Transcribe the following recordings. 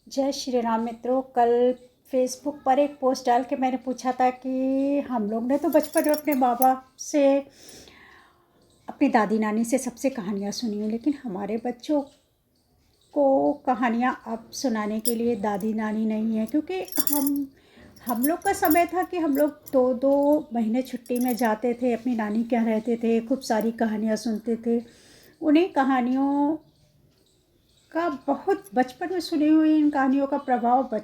जय श्री राम मित्रों। कल फेसबुक पर एक पोस्ट डाल के मैंने पूछा था कि हम लोग ने तो बचपन में अपने बाबा से, अपनी दादी नानी से सबसे कहानियाँ सुनी हैं, लेकिन हमारे बच्चों को कहानियाँ अब सुनाने के लिए दादी नानी नहीं है। क्योंकि हम लोग का समय था कि हम लोग 2-2 महीने छुट्टी में जाते थे, अपनी नानी के यहाँ रहते थे, खूब सारी कहानियाँ सुनते थे। उन्हीं कहानियों का बहुत बचपन में सुनी हुई इन कहानियों का प्रभाव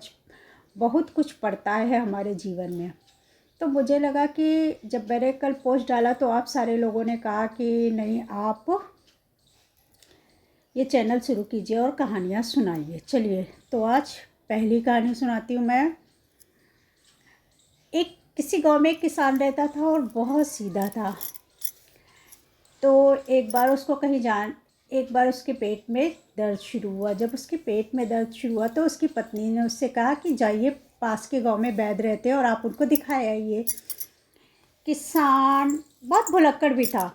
बहुत कुछ पड़ता है हमारे जीवन में। तो मुझे लगा कि जब मैंने कल पोस्ट डाला तो आप सारे लोगों ने कहा कि नहीं, आप ये चैनल शुरू कीजिए और कहानियाँ सुनाइए। चलिए, तो आज पहली कहानी सुनाती हूँ मैं। एक किसी गांव में एक किसान रहता था और बहुत सीधा था। तो एक बार उसके पेट में दर्द शुरू हुआ। जब उसके पेट में दर्द शुरू हुआ तो उसकी पत्नी ने उससे कहा कि जाइए, पास के गांव में वैद्य रहते हैं और आप उनको दिखाए आइए। किसान बहुत भुलक्कड़ भी था।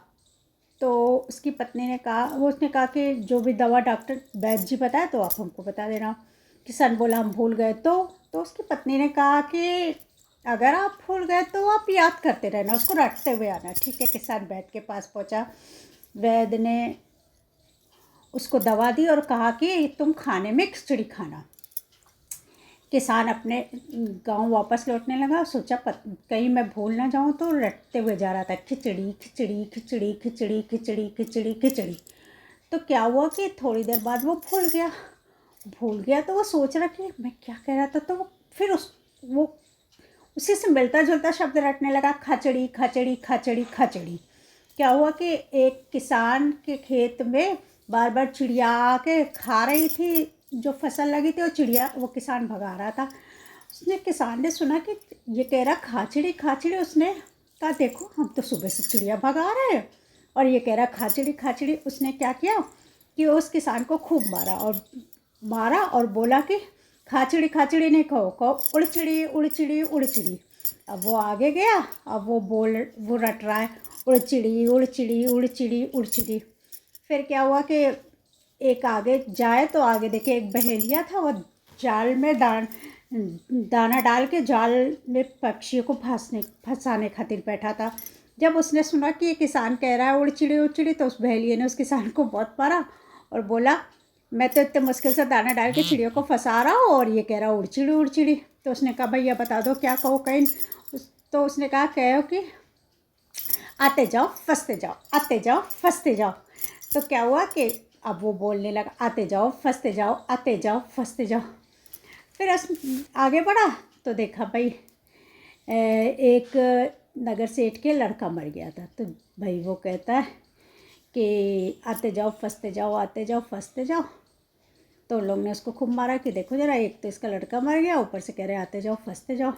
तो उसकी पत्नी ने कहा, उसने कहा कि जो भी दवा डॉक्टर वैद्य जी बताए तो आप हमको बता देना। किसान बोला हम भूल गए। तो उसकी पत्नी ने कहा कि अगर आप भूल गए तो आप याद करते रहना, उसको रटते हुए आना। ठीक है। किसान वैद्य के पास पहुंचा। वैद्य ने उसको दवा दी और कहा कि तुम खाने में खिचड़ी खाना। किसान अपने गांव वापस लौटने लगा। सोचा कहीं मैं भूल ना जाऊं, तो रटते हुए जा रहा था, खिचड़ी खिचड़ी खिचड़ी खिचड़ी खिचड़ी खिचड़ी खिचड़ी। तो क्या हुआ कि थोड़ी देर बाद वो भूल गया। तो वो सोच रहा कि मैं क्या कह रहा था। तो फिर वो उसी से मिलता जुलता शब्द रटने लगा, खचड़ी खचड़ी खचड़ी खचड़ी। क्या हुआ कि एक किसान के खेत में बार बार चिड़िया आके खा रही थी। जो फसल लगी थी वो किसान भगा रहा था। किसान ने सुना कि ये कह रहा खाचड़ी खाचड़ी। उसने कहा देखो, हम तो सुबह से चिड़िया भगा रहे हैं और ये कह रहा खाचड़ी खाचड़ी। उसने क्या किया कि उस किसान को खूब मारा और बोला कि खाचड़ी खाचड़ी नहीं कहो, कहो उड़चिड़ी उड़चिड़ी उड़चिड़ी। अब वो आगे गया। अब वो रट रहा है, उड़चिड़ी उड़चिड़ी उड़चिड़ी उड़चिड़ी। फिर क्या हुआ कि एक आगे जाए तो आगे देखे एक बहेलिया था। वो जाल में दाना डाल के जाल में पक्षियों को फंसाने खातिर बैठा था। जब उसने सुना कि ये किसान कह रहा है उड़चिड़ी उड़चिड़ी, तो उस बहेलिए ने उस किसान को बहुत मारा और बोला मैं तो इतने मुश्किल से दाना डाल के चिड़ियों को फंसा रहा हूँ और ये कह रहा उड़चिड़ी उड़चिड़ी। तो उसने कहा भैया बता दो क्या कहो कहीं। तो उसने कहा कहो कि आते जाओ फंसते जाओ, आते जाओ फंसते जाओ। तो क्या हुआ कि अब वो बोलने लगा, आते जाओ फंसते जाओ, आते जाओ फंसते जाओ। फिर आगे बढ़ा तो देखा भाई, एक नगर सेठ के लड़का मर गया था। तो भाई वो कहता है कि आते जाओ फंसते जाओ, आते जाओ फंसते जाओ। तो लोग ने उसको खूब मारा कि देखो जरा, एक तो इसका लड़का मर गया, ऊपर से कह रहे आते जाओ फंसते जाओ।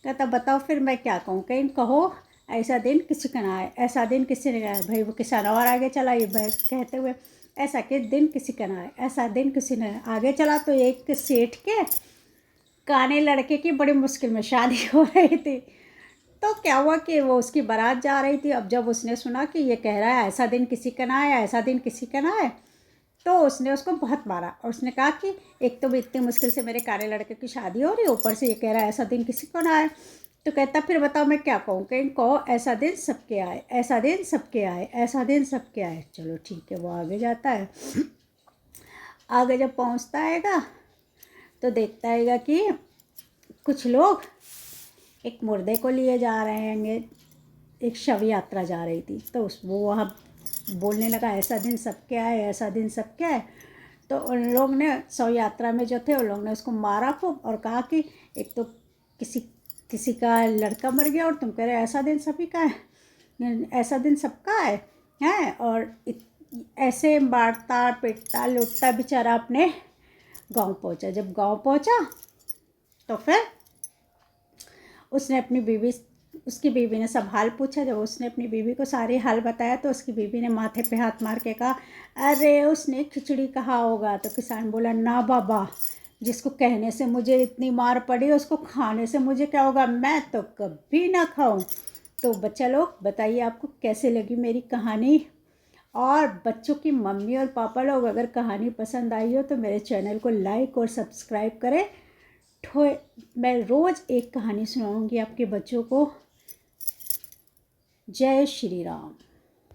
कहता बताओ फिर मैं क्या कहूँ, कहीं कहो ऐसा दिन किसी का ना आए, ऐसा दिन किसी ने आए। भाई वो किसान और आगे चला ये कहते हुए, ऐसा कि दिन किसी का ना आए, ऐसा दिन किसी ने आगे चला। तो एक सेठ के काने लड़के की बड़ी मुश्किल में शादी हो रही थी। तो क्या हुआ कि वो उसकी बारात जा रही थी। अब जब उसने सुना कि ये कह रहा है ऐसा दिन किसी का ना आए, ऐसा दिन किसी का ना आए, तो उसने उसको बहुत मारा और उसने कहा कि एक तो इतनी मुश्किल से मेरे काले लड़के की शादी हो रही है, ऊपर से ये कह रहा है ऐसा दिन किसी को ना आए। तो कहता फिर बताओ मैं क्या कहूँ, कहीं कहो ऐसा दिन सबके आए, ऐसा दिन सबके आए, ऐसा दिन सबके आए। चलो ठीक है। वो आगे जाता है। आगे जब पहुँचता आएगा तो देखता आएगा कि कुछ लोग एक मुर्दे को लिए जा रहे हैं। एक शव यात्रा जा रही थी। तो वो वहाँ बोलने लगा ऐसा दिन सबके आए, ऐसा दिन सबके आए। तो उन लोग ने शव यात्रा में जो थे उन लोग ने उसको मारा खूब और कहा कि एक तो किसी किसी का लड़का मर गया और तुम कह रहे ऐसा दिन सभी का है, ऐसा दिन सबका है। और ऐसे मारता पीटता लूटता बेचारा अपने गांव पहुंचा। जब गांव पहुंचा तो फिर उसकी बीवी ने सब हाल पूछा। जब उसने अपनी बीवी को सारे हाल बताया तो उसकी बीवी ने माथे पे हाथ मार के कहा अरे उसने खिचड़ी कहा होगा। तो किसान बोला ना बाबा, जिसको कहने से मुझे इतनी मार पड़ी उसको खाने से मुझे क्या होगा, मैं तो कभी ना खाऊं। तो बच्चा लोग बताइए आपको कैसे लगी मेरी कहानी। और बच्चों की मम्मी और पापा लोग अगर कहानी पसंद आई हो तो मेरे चैनल को लाइक और सब्सक्राइब करें। मैं रोज़ एक कहानी सुनाऊंगी आपके बच्चों को। जय श्री राम।